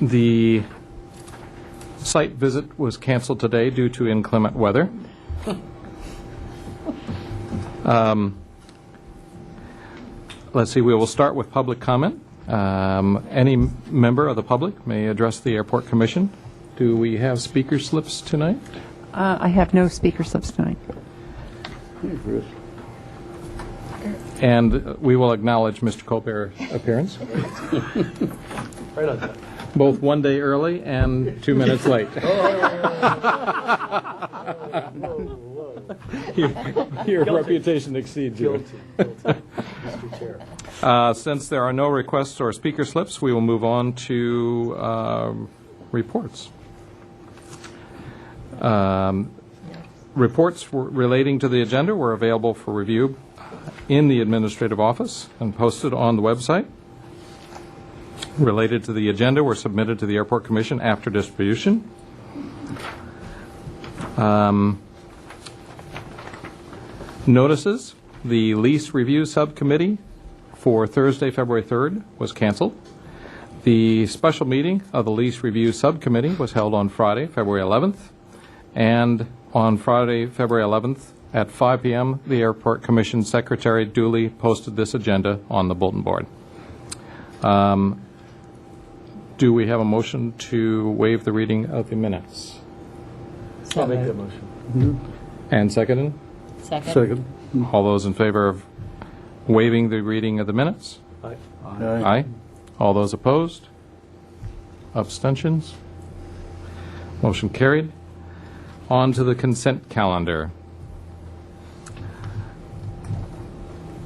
The site visit was canceled today due to inclement weather. Let's see, we will start with public comment. Any member of the public may address the Airport Commission. Do we have speaker slips tonight? I have no speaker slips tonight. And we will acknowledge Mr. Colbert's appearance. Right on time. Both 1 day early and 2 minutes late. Your reputation exceeds you. Guilty. Mr. Chair. Since there are no requests or speaker slips, we will move on to reports. Reports relating to the agenda were available for review in the administrative office and posted on the website. Related to the agenda were submitted to the Airport Commission after distribution. Notices. The lease review subcommittee for Thursday, February 3rd was canceled. The special meeting of the lease review subcommittee was held on Friday, February 11th. And on Friday, February 11th at 5 p.m., the Airport Commission Secretary duly posted this agenda on the bulletin board. Do we have a motion to waive the reading of the minutes? I'll make that motion. And seconded? Second. All those in favor of waiving the reading of the minutes? Aye. Aye. All those opposed? Abstentions? Motion carried. On to the consent calendar.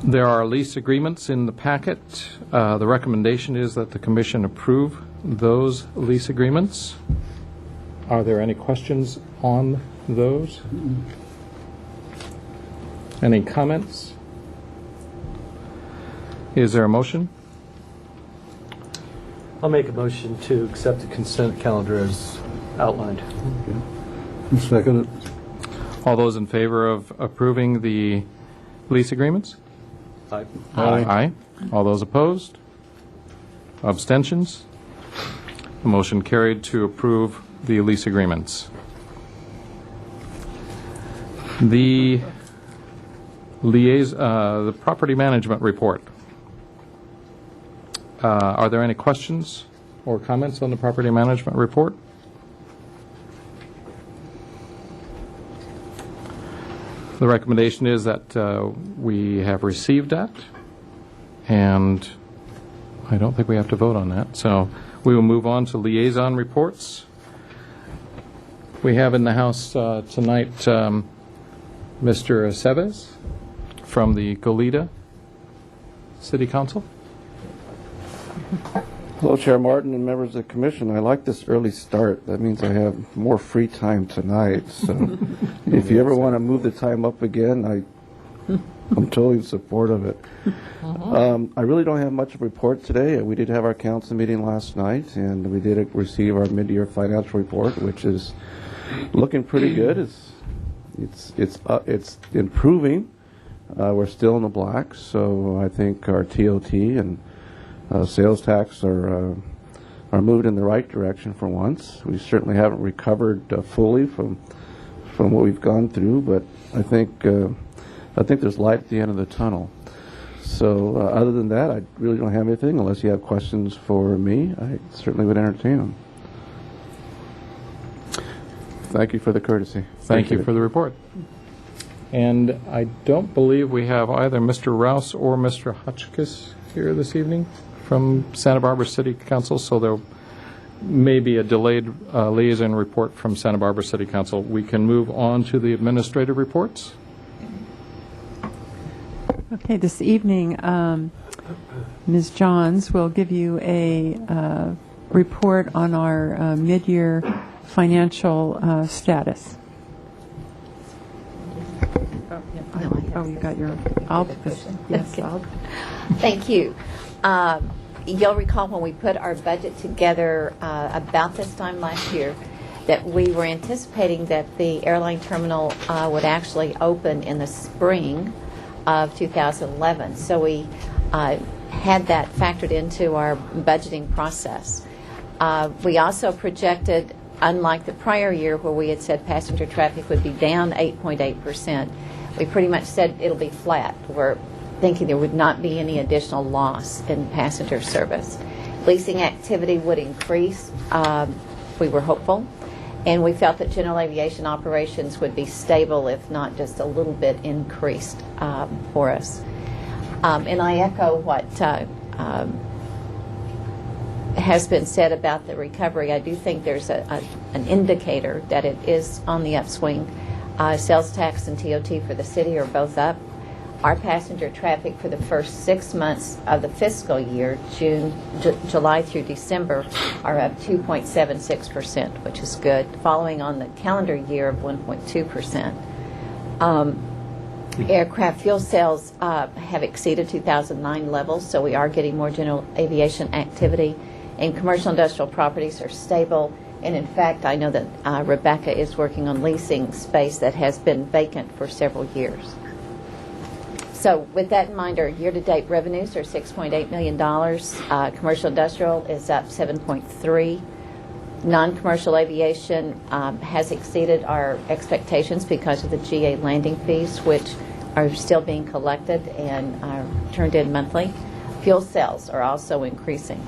There are lease agreements in the packet. The recommendation is that the Commission approve those lease agreements. Are there any questions on those? Any comments? Is there a motion? I'll make a motion to accept the consent calendar as outlined. Second. All those in favor of approving the lease agreements? Aye. Aye. All those opposed? Abstentions? The motion carried to approve the lease agreements. The the property management report. Are there any questions or comments on the property management report? The recommendation is that we have received that, and I don't think we have to vote on that. So we will move on to liaison reports. We have in the House tonight Mr. Aceves from the Goleta City Council. Hello, Chair Martin and members of the Commission. I like this early start. That means I have more free time tonight. So if you ever want to move the time up again, I'm totally in support of it. I really don't have much of a report today. We did have our council meeting last night, and we did receive our mid-year financial report, which is looking pretty good. It's improving. We're still in the black, so I think our TOT and sales tax are moved in the right direction for once. We certainly haven't recovered fully from what we've gone through, but I think there's light at the end of the tunnel. So other than that, I really don't have anything. Unless you have questions for me, I certainly would entertain them. Thank you for the courtesy. Thank you for the report. And I don't believe we have either Mr. Rouse or Mr. Hotchkiss here this evening from Santa Barbara City Council, so there may be a delayed liaison report from Santa Barbara City Council. We can move on to the administrative reports. Okay, this evening, Ms. Johns will give you a report on our mid-year financial status. Oh, you got your, yes, Okay. Thank you. You'll recall when we put our budget together about this time last year that we were anticipating that the airline terminal would actually open in the spring of 2011. So we had that factored into our budgeting process. We also projected, unlike the prior year where we had said passenger traffic would be down 8.8%, we pretty much said it'll be flat. We're thinking there would not be any additional loss in passenger service. Leasing activity would increase. We were hopeful. And we felt that general aviation operations would be stable, if not just a little bit increased for us. And I echo what has been said about the recovery. I do think there's an indicator that it is on the upswing. Sales tax and TOT for the city are both up. Our passenger traffic for the first 6 months of the fiscal year, July through December, are up 2.76%, which is good, following on the calendar year of 1.2%. Aircraft fuel sales have exceeded 2009 levels, so we are getting more general aviation activity, and commercial industrial properties are stable. And in fact, I know that Rebecca is working on leasing space that has been vacant for several years. So with that in mind, our year-to-date revenues are $6.8 million. Commercial industrial is up 7.3. Non-commercial aviation has exceeded our expectations because of the GA landing fees, which are still being collected and are turned in monthly. Fuel sales are also increasing.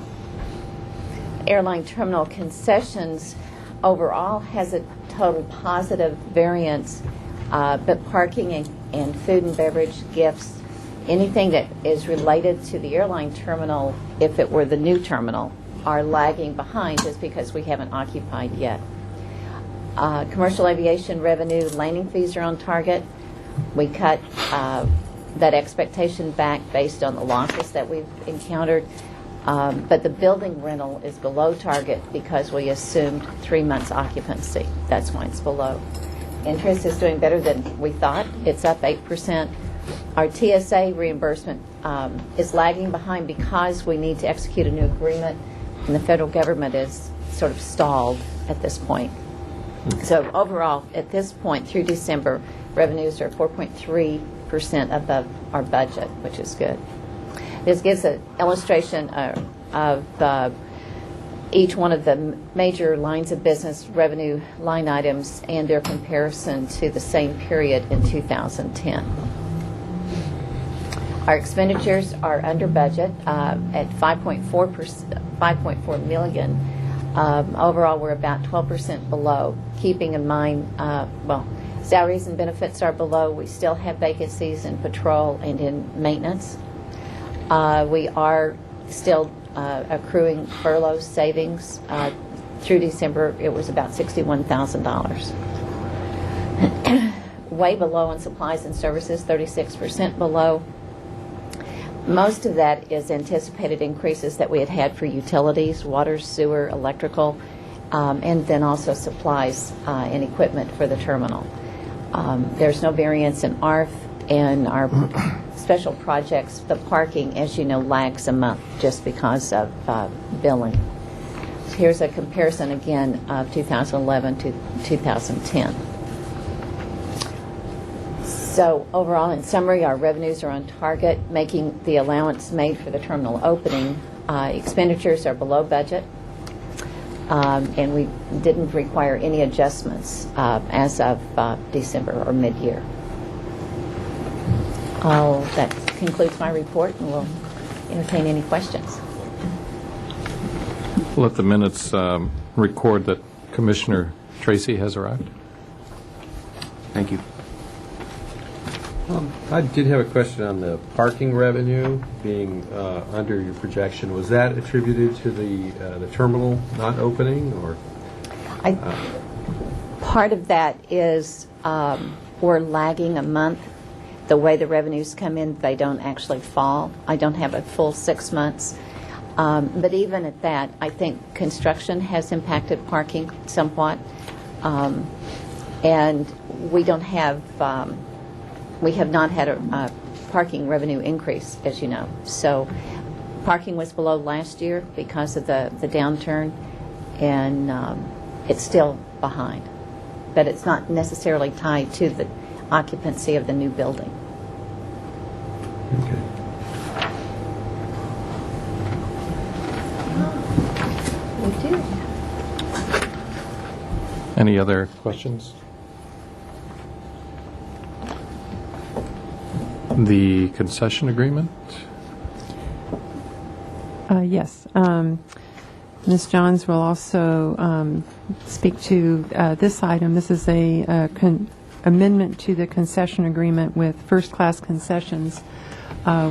Airline terminal concessions overall has a total positive variance, but parking and food and beverage, gifts, anything that is related to the airline terminal, if it were the new terminal, are lagging behind just because we haven't occupied yet. Commercial aviation revenue, landing fees are on target. We cut that expectation back based on the losses that we've encountered. But the building rental is below target because we assumed 3 months occupancy. That's why it's below. Interest is doing better than we thought. It's up 8%. Our TSA reimbursement is lagging behind because we need to execute a new agreement, and the federal government is sort of stalled at this point. So overall, at this point through December, revenues are 4.3% above our budget, which is good. This gives an illustration of each one of the major lines of business revenue line items and their comparison to the same period in 2010. Our expenditures are under budget at 5.4 million. Overall, we're about 12% below, keeping in mind, salaries and benefits are below. We still have vacancies in patrol and in maintenance. We are still accruing furlough savings. Through December, it was about $61,000. Way below on supplies and services, 36% below. Most of that is anticipated increases that we had for utilities, water, sewer, electrical, and then also supplies and equipment for the terminal. There's no variance in ARF, and our special projects, the parking, as you know, lags a month just because of billing. So here's a comparison again of 2011 to 2010. So overall, in summary, our revenues are on target, making the allowance made for the terminal opening. Expenditures are below budget, and we didn't require any adjustments as of December or mid-year. That concludes my report, and we'll entertain any questions. Let the minutes record that Commissioner Tracy has arrived. Thank you. I did have a question on the parking revenue being under your projection. Was that attributed to the terminal not opening, or? Part of that is we're lagging a month. The way the revenues come in, they don't actually fall. I don't have a full 6 months. But even at that, I think construction has impacted parking somewhat. And we don't have, we have not had a parking revenue increase, as you know. So parking was below last year because of the downturn, and it's still behind. But it's not necessarily tied to the occupancy of the new building. Okay. do. Any other questions? The concession agreement? Yes. Ms. Johns will also speak to this item. This is a amendment to the concession agreement with First Class Concessions,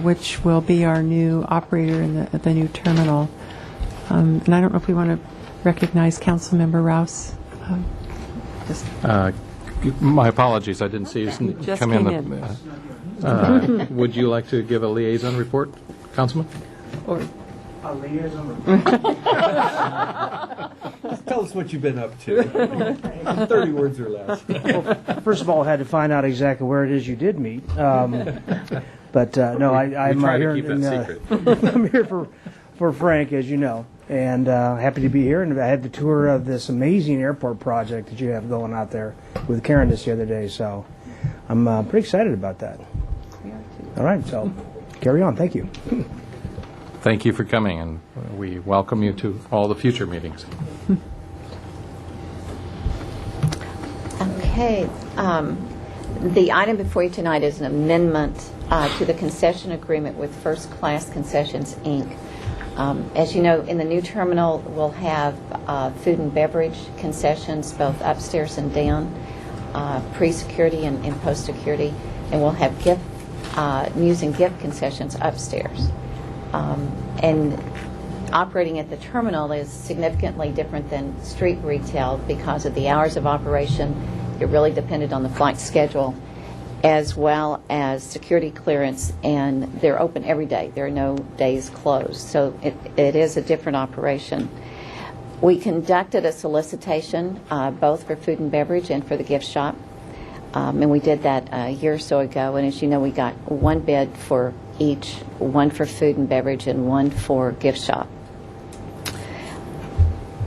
which will be our new operator in the new terminal. And I don't know if we want to recognize Councilmember Rouse. Just My apologies, I didn't see you Just come in. came Would you like to give a liaison report, Councilman? or A liaison report. Tell us what you've been up to. 30 words or less. First of all, I had to find out exactly where it is you did meet. But no, I'm We try to here. keep it secret. I'm here for Frank, as you know, and happy to be here. And I had the tour of this amazing airport project that you have going out there with Karen just the other day. So I'm pretty excited about that. All right, so carry on. Thank you. Thank you for coming, and we welcome you to all the future meetings. Okay. The item before you tonight is an amendment to the concession agreement with First Class Concessions, Inc. As you know, in the new terminal, we'll have food and beverage concessions, both upstairs and down, pre-security and post-security, and we'll have news and gift concessions upstairs. And operating at the terminal is significantly different than street retail because of the hours of operation. You're really dependent on the flight schedule as well as security clearance, and they're open every day. There are no days closed. So it is a different operation. We conducted a solicitation both for food and beverage and for the gift shop. And we did that a year or so ago. And as you know, we got one bid for each, one for food and beverage and one for gift shop.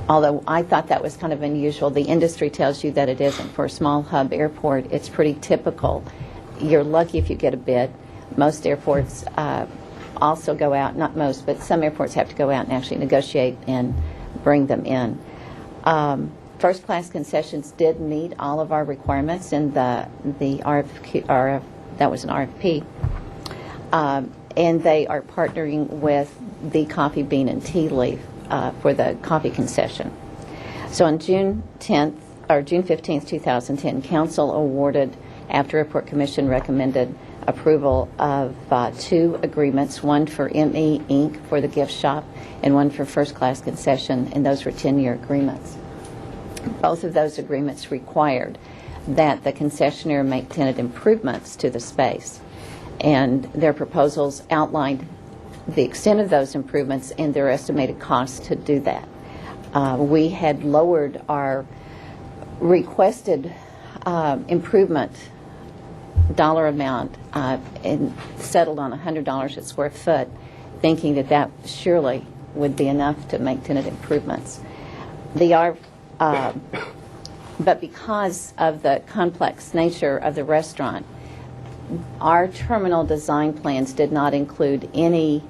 Although I thought that was kind of unusual, the industry tells you that it isn't. For a small hub airport, it's pretty typical. You're lucky if you get a bid. Most airports also go out, not most, but some airports have to go out and actually negotiate and bring them in. First Class Concessions did meet all of our requirements in the RFQ, that was an RFP. And they are partnering with the Coffee Bean and Tea Leaf for the coffee concession. So on June 15th, 2010, Council awarded, after Airport Commission recommended approval of two agreements, one for ME Inc. for the gift shop and one for First Class Concession, and those were 10-year agreements. Both of those agreements required that the concessionaire make tenant improvements to the space, and their proposals outlined the extent of those improvements and their estimated costs to do that. We had lowered our requested improvement dollar amount and settled on $100 a square foot, thinking that that surely would be enough to make tenant improvements. But because of the complex nature of the restaurant, our terminal design plans did not include any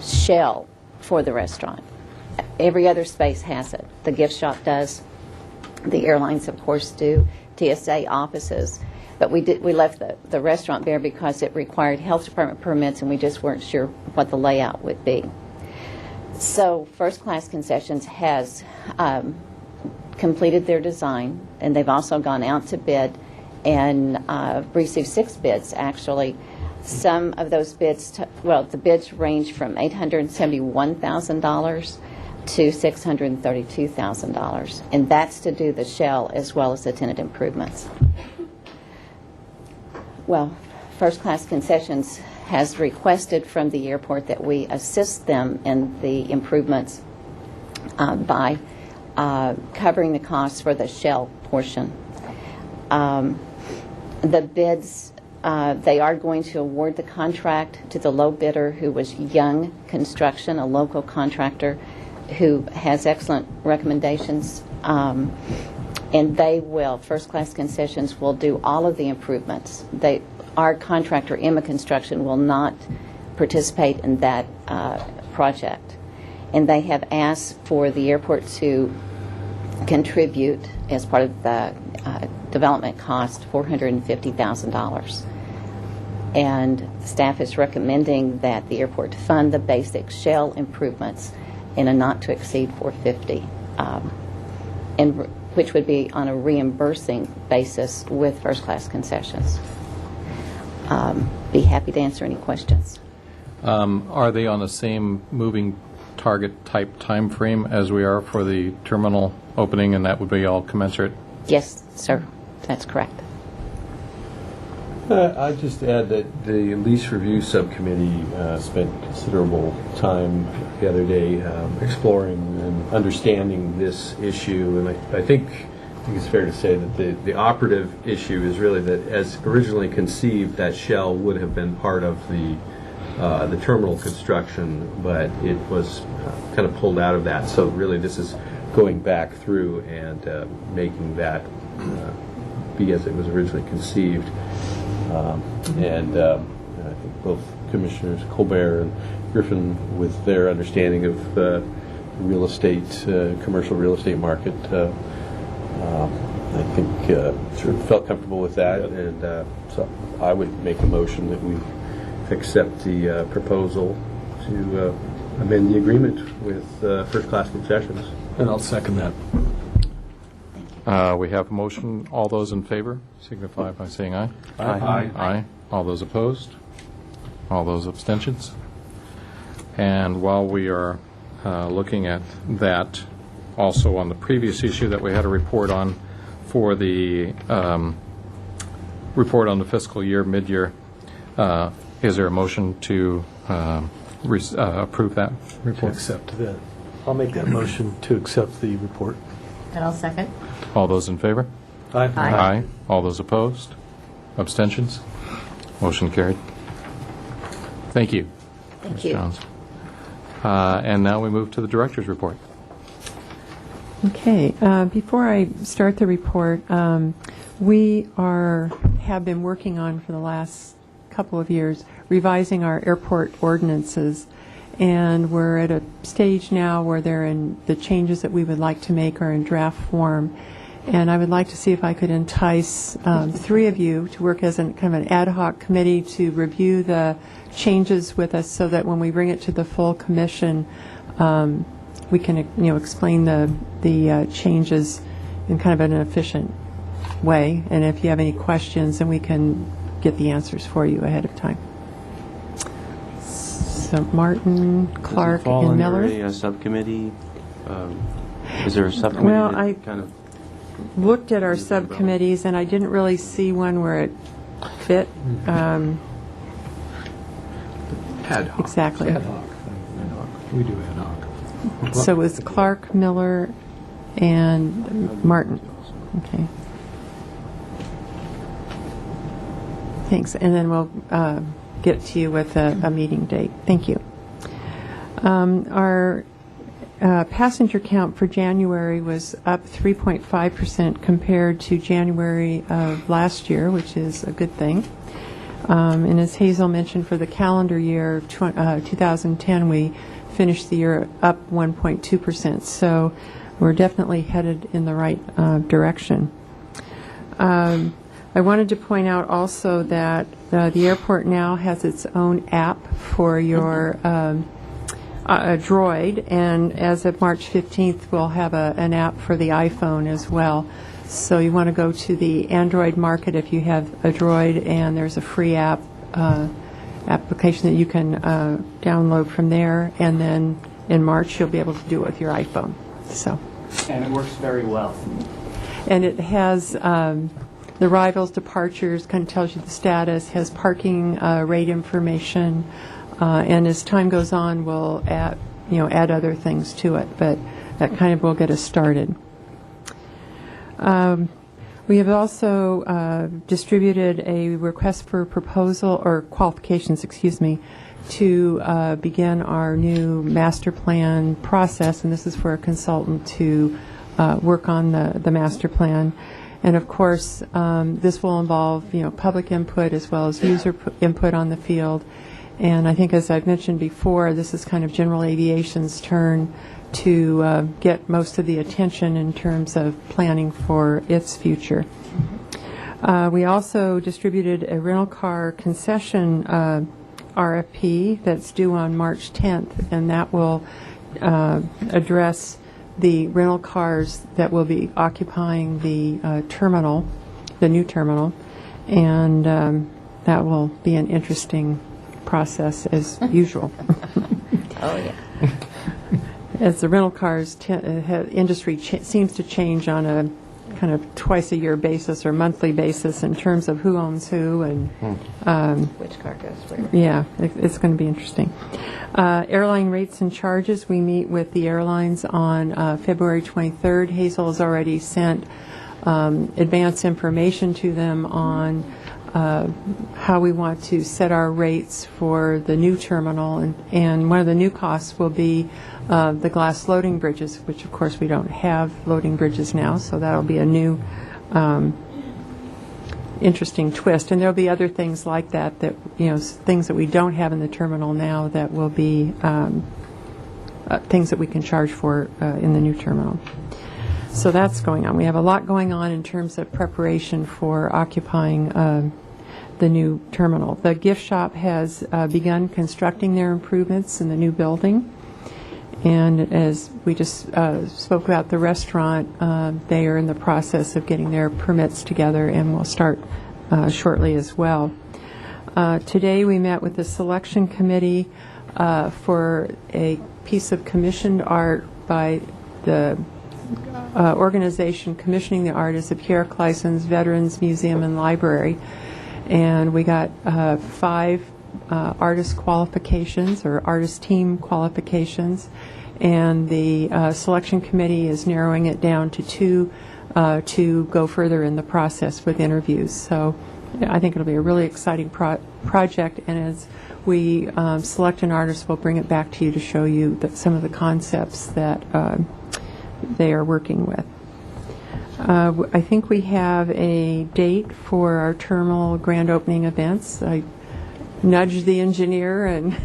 shell for the restaurant. Every other space has it. The gift shop does. The airlines, of course, do. TSA offices. But we left the restaurant bare because it required health department permits, and we just weren't sure what the layout would be. So First Class Concessions has completed their design, and they've also gone out to bid and received 6 bids, actually. Some of those bids, the bids range from $871,000 to $632,000, and that's to do the shell as well as the tenant improvements. Well, First Class Concessions has requested from the airport that we assist them in the improvements by covering the costs for the shell portion. The bids, they are going to award the contract to the low bidder, who was Young Construction, a local contractor who has excellent recommendations. And they will, First Class Concessions will do all of the improvements. Our contractor, Emma Construction, will not participate in that project. and they have asked for the airport to contribute as part of the development cost $450,000. And staff is recommending that the airport fund the basic shell improvements in a not to exceed $450,000, and which would be on a reimbursing basis with first class concessions. Be happy to answer any questions. Are they on the same moving target type time frame as we are for the terminal opening, and that would be all commensurate? Yes, sir, that's correct. I'd just add that the lease review subcommittee spent considerable time the other day exploring and understanding this issue, and I think it's fair to say that the operative issue is really that, as originally conceived, that shell would have been part of the terminal construction, but it was kind of pulled out of that. So really, this is going back through and making that be as it was originally conceived. And I think both Commissioners Colbert and Griffin, with their understanding of the real estate, commercial real estate market, I think sort of felt comfortable with that. And so I would make a motion that we accept the proposal to amend the agreement with First Class Concessions. And I'll second that. We have a motion. All those in favor signify by saying aye. Aye. Aye. All those opposed? All those abstentions? And while we are looking at that, also on the previous issue that we had a report on for the report on the fiscal year, mid-year, is there a motion to approve that To report? accept that. I'll make that motion to accept the report. And I'll second. All those in favor? Aye. Aye. All those opposed? Abstentions? Motion carried. Thank you. Thank Ms. you. Johns. And now we move to the director's report. Okay, before I start the report, we have been working on for the last couple of years revising our airport ordinances, and we're at a stage now where the changes that we would like to make are in draft form. And I would like to see if I could entice three of you to work as kind of an ad hoc committee to review the changes with us, so that when we bring it to the full commission, we can explain the changes in kind of an efficient way. And if you have any questions, then we can get the answers for you ahead of time. So Martin, Clark, and Miller. Does it fall under a subcommittee? Is there a subcommittee Well, that I kind of... looked at our subcommittees, and I didn't really see one where it fit Ad hoc. exactly. Ad hoc. We do ad hoc. So it was Clark, Miller, and Martin. Okay. Thanks. And then we'll get to you with a meeting date. Thank you. Our passenger count for January was up 3.5% compared to January of last year, which is a good thing. And as Hazel mentioned, for the calendar year 2010, we finished the year up 1.2%. So we're definitely headed in the right direction. I wanted to point out also that the airport now has its own app for your Droid, and as of March 15th, we'll have an app for the iPhone as well. So you want to go to the Android market if you have a Droid, and there's a free application that you can download from there, and then in March you'll be able to do it with your iPhone. So, And it works very well. and it has the arrivals, departures, kind of tells you the status, has parking rate information, and as time goes on, we'll add other things to it, but that kind of will get us started. We have also distributed a request for proposal, or qualifications, to begin our new master plan process, and this is for a consultant to work on the master plan. And of course, this will involve public input as well as user input on the field. And I think, as I've mentioned before, this is kind of general aviation's turn to get most of the attention in terms of planning for its future. We also distributed a rental car concession RFP that's due on March 10th, and that will address the rental cars that will be occupying the terminal, the new terminal, and that will be an interesting process as usual. Oh, yeah. As the rental cars industry seems to change on a kind of twice-a-year basis or monthly basis in terms of who owns who, and Which car goes where? yeah, it's going to be interesting. Airline rates and charges, we meet with the airlines on February 23rd. Hazel has already sent advance information to them on how we want to set our rates for the new terminal, and one of the new costs will be the glass loading bridges, which of course we don't have loading bridges now, so that'll be a new interesting twist. And there'll be other things like that, things that we don't have in the terminal now that will be things that we can charge for in the new terminal. So that's going on. We have a lot going on in terms of preparation for occupying the new terminal. The gift shop has begun constructing their improvements in the new building. And as we just spoke about the restaurant, they are in the process of getting their permits together, and will start shortly as well. Today we met with the selection committee for a piece of commissioned art by the organization commissioning the art is the Pierre Clison's Veterans Museum and Library. And we got 5 artist qualifications or artist team qualifications, and the selection committee is narrowing it down to 2 to go further in the process with interviews. So I think it'll be a really exciting project, and as we select an artist, we'll bring it back to you to show you some of the concepts that they are working with. I think we have a date for our terminal grand opening events. I nudged the engineer, and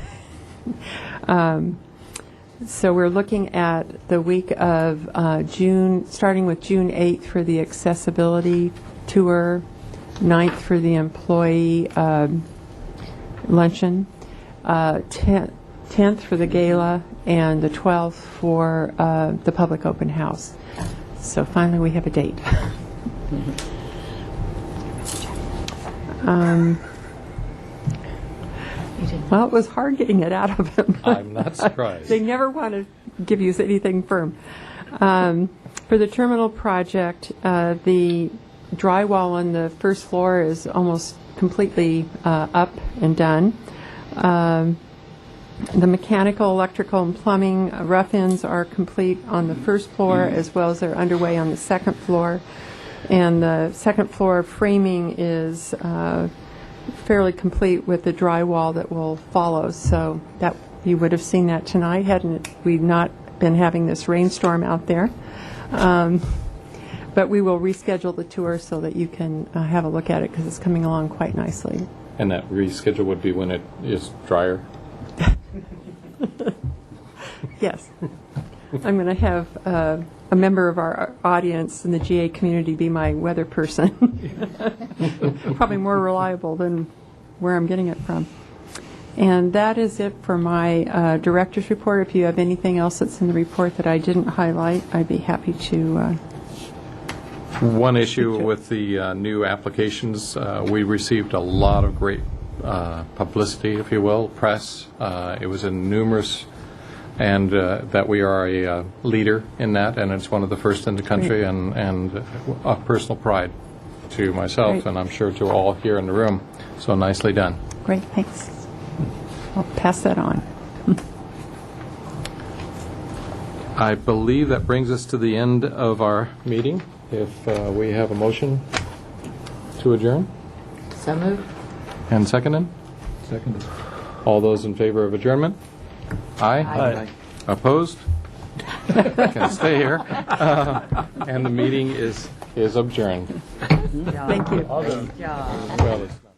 so we're looking at the week of June, starting with June 8th for the accessibility tour, 9th for the employee luncheon, 10th for the gala, and the 12th for the public open house. So finally we have a date. Well, it was hard getting it out of them. I'm not surprised. They never want to give you anything firm. For the terminal project, the drywall on the first floor is almost completely up and done. The mechanical, electrical, and plumbing rough-ins are complete on the first floor, as well as they're underway on the second floor. And the second floor framing is fairly complete with the drywall that will follow. So that you would have seen that tonight hadn't we not been having this rainstorm out there. But we will reschedule the tour so that you can have a look at it, because it's coming along quite nicely. And that reschedule would be when it is drier? Yes. I'm going to have a member of our audience in the GA community be my weather person. Probably more reliable than where I'm getting it from. And that is it for my director's report. If you have anything else that's in the report that I didn't highlight, I'd be happy to. One issue with the new applications, we received a lot of great publicity, if you will, press. It was in numerous, and that we are a leader in that, and it's one of the first in the country, and a personal pride to myself, Great. and I'm sure to all here in the room. So nicely done. Great, thanks. I'll pass that on. I believe that brings us to the end of our meeting. If we have a motion to adjourn? So moved. And seconded? Seconded. All those in favor of adjournment? Aye? Aye. Opposed? Can stay here. And the meeting is adjourned. Thank you. Well, it's not.